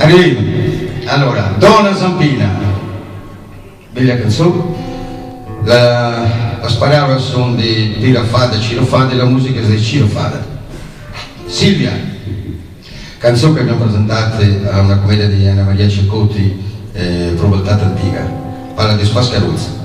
Arriviamo. Allora, Donna Zampina, bella canzone. Las palabras son de Pira Fada, Ciro Fada, e la musica è di Ciro Fada. Silvia, canzone che abbiamo presentato a una commedia di Anna Maria Ceccotti, Provoltata Antica, parla di Spascaruzza.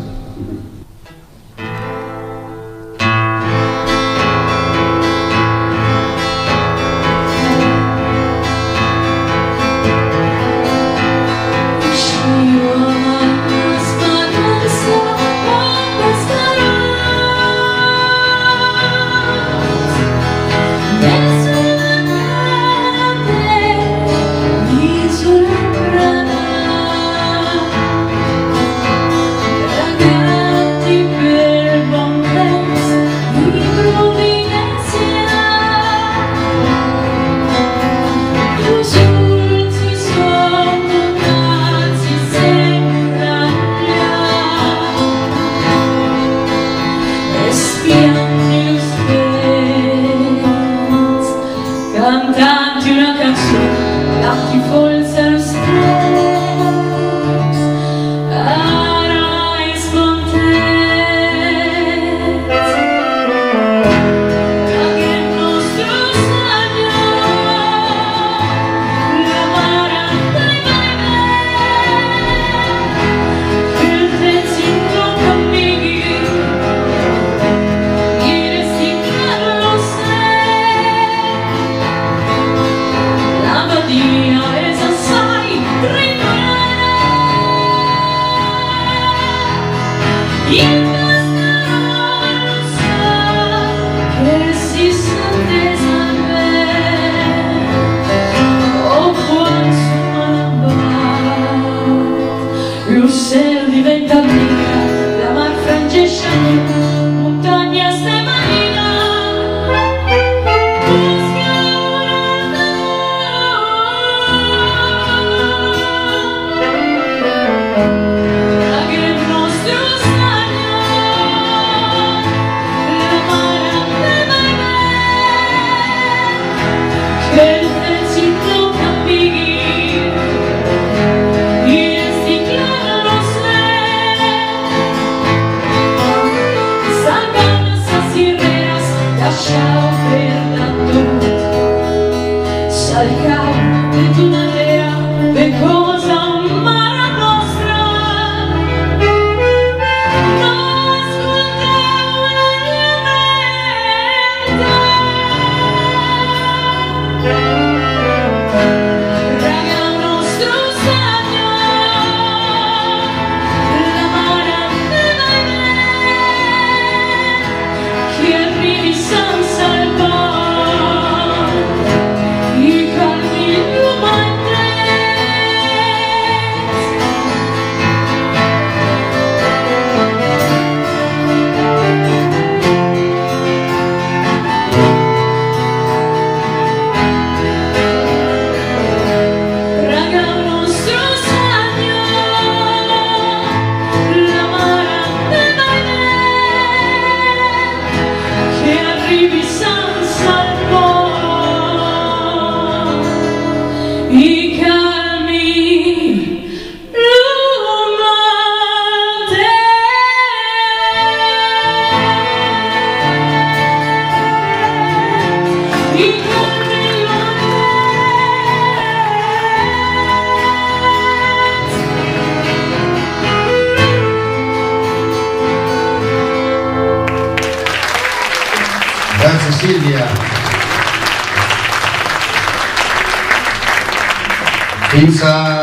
Cantanti una canzone, lati forse lo stress, ara e scontezza, che il nostro sogno, la marata e che il trenzito cammini, il nostro non sa che si sente salve o quando il cielo diventa nera, la mar frangesce montagna stemanina. Salcao de tu marea de cosa mara nostra, no ascoltavo la mia mente, raga nostro sogno, la mara de che arrivi senza il i calmi lumante. I calmi Grazie Silvia. Pensa